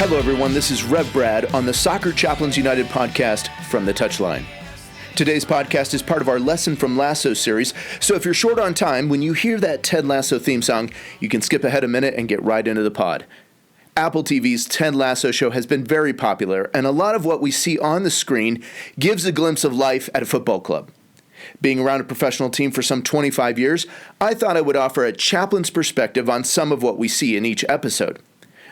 Hello, everyone. This is Rev Brad on the Soccer Chaplains United podcast from the Touchline. Today's podcast is part of our Lesson from Lasso series, so if you're short on time, when you hear that Ted Lasso theme song, you can skip ahead a minute and get right into the pod. Apple TV's Ted Lasso show has been very popular, and a lot of what we see on the screen gives a glimpse of life at a football club. Being around a professional team for some 25 years, I thought I would offer a chaplain's perspective on some of what we see in each episode.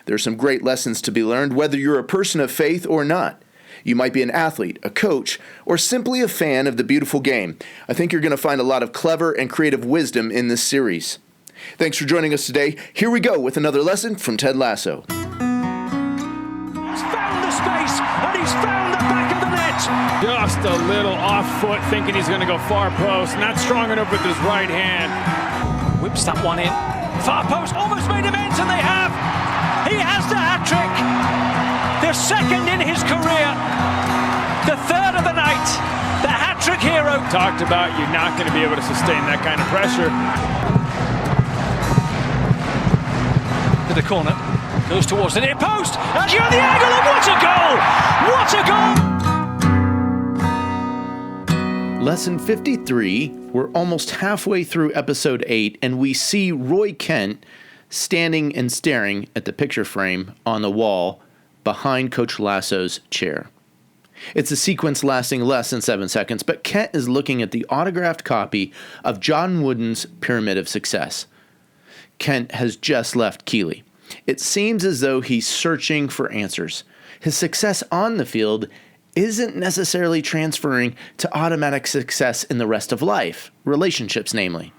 There are some great lessons to be learned, whether you're a person of faith or not. You might be an athlete, a coach, or simply a fan of the beautiful game. I think you're going to find a lot of clever and creative wisdom in this series. Thanks for joining us today. Here we go with another lesson from Ted Lasso. He's found the space, and he's found the back of the net. Just a little off foot, thinking he's going to go far post. Not strong enough with his right hand. Whips that one in. Far post, almost made him ends, and they have. He has the hat-trick. The second in his career. The third of the night. The hat-trick hero. Talked about you're not going to be able to sustain that kind of pressure. To the corner. Goes towards the near post. And you're the angle, and what a goal! What a goal! Lesson 53, we're almost halfway through episode 8, and we see Roy Kent standing and staring at the picture frame on the wall behind Coach Lasso's chair. It's a sequence lasting less than 7 seconds, but Kent is looking at the autographed copy of John Wooden's Pyramid of Success. Kent has just left Keighley. It seems as though he's searching for answers. His success on the field isn't necessarily transferring to automatic success in the rest of life, relationships namely.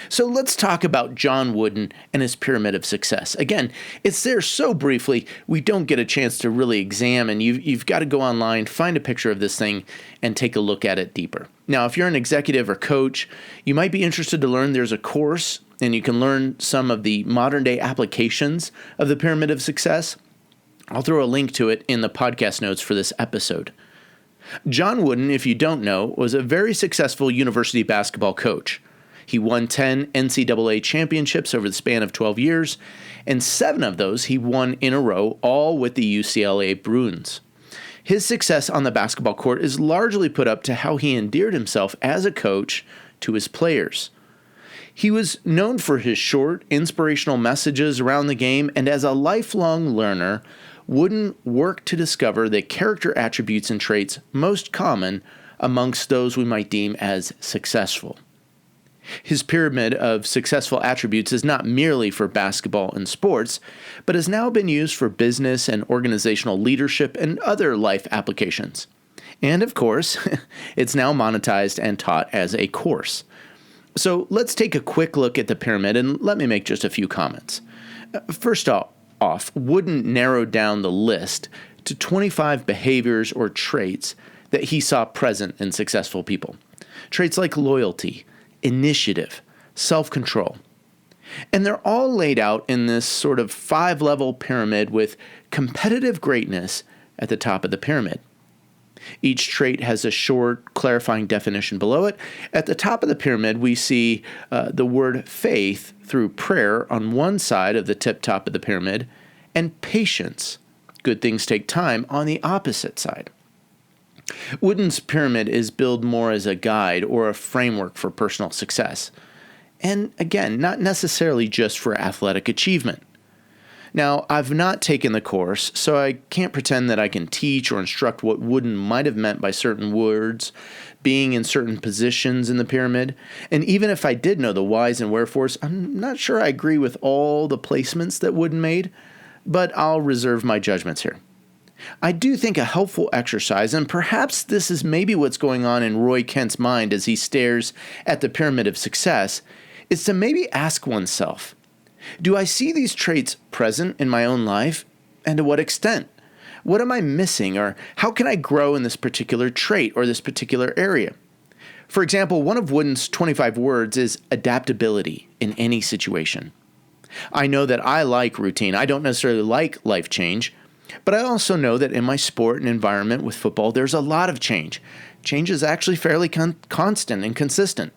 So let's talk about John Wooden and his Pyramid of Success. Again, it's there so briefly, we don't get a chance to really examine. You've got to go online, find a picture of this thing, and take a look at it deeper. Now, if you're an executive or coach, you might be interested to learn there's a course, and you can learn some of the modern-day applications of the Pyramid of Success. I'll throw a link to it in the podcast notes for this episode. John Wooden, if you don't know, was a very successful university basketball coach. He won 10 NCAA championships over the span of 12 years, and 7 of those he won in a row, all with the UCLA Bruins. His success on the basketball court is largely put up to how he endeared himself as a coach to his players. He was known for his short, inspirational messages around the game, and as a lifelong learner, Wooden worked to discover the character attributes and traits most common amongst those we might deem as successful. His pyramid of successful attributes is not merely for basketball and sports, but has now been used for business and organizational leadership and other life applications. And of course, it's now monetized and taught as a course. So let's take a quick look at the pyramid and let me make just a few comments. First off, Wooden narrowed down the list to 25 behaviors or traits that he saw present in successful people. Traits like loyalty, initiative, self-control. And they're all laid out in this sort of 5-level pyramid with competitive greatness at the top of the pyramid. Each trait has a short, clarifying definition below it. At the top of the pyramid, we see the word faith through prayer on one side of the tip top of the pyramid, and patience, good things take time, on the opposite side. Wooden's pyramid is billed more as a guide or a framework for personal success. And again, not necessarily just for athletic achievement. Now, I've not taken the course, so I can't pretend that I can teach or instruct what Wooden might have meant by certain words, being in certain positions in the pyramid. And even if I did know the whys and wherefores, I'm not sure I agree with all the placements that Wooden made, but I'll reserve my judgments here. I do think a helpful exercise, and perhaps this is maybe what's going on in Roy Kent's mind as he stares at the Pyramid of Success, is to maybe ask oneself, do I see these traits present in my own life, and to what extent? What am I missing, or how can I grow in this particular trait or this particular area? For example, one of Wooden's 25 words is adaptability in any situation. I know that I like routine. I don't necessarily like life change, but I also know that in my sport and environment with football, there's a lot of change. Change is actually fairly constant and consistent.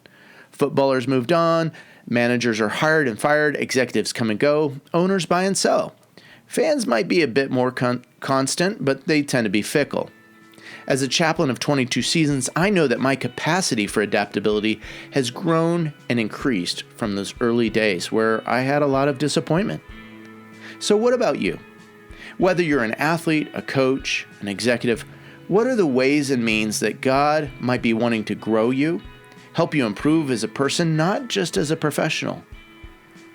Footballers moved on, managers are hired and fired, executives come and go, owners buy and sell. Fans might be a bit more constant, but they tend to be fickle. As a chaplain of 22 seasons, I know that my capacity for adaptability has grown and increased from those early days where I had a lot of disappointment. So what about you? Whether you're an athlete, a coach, an executive, what are the ways and means that God might be wanting to grow you, help you improve as a person, not just as a professional?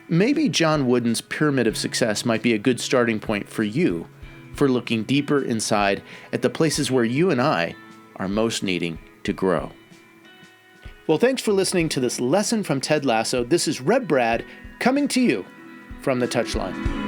Maybe John Wooden's Pyramid of Success might be a good starting point for you for looking deeper inside at the places where you and I are most needing to grow. Well, thanks for listening to this lesson from Ted Lasso. This is Reb Brad coming to you from the touchline.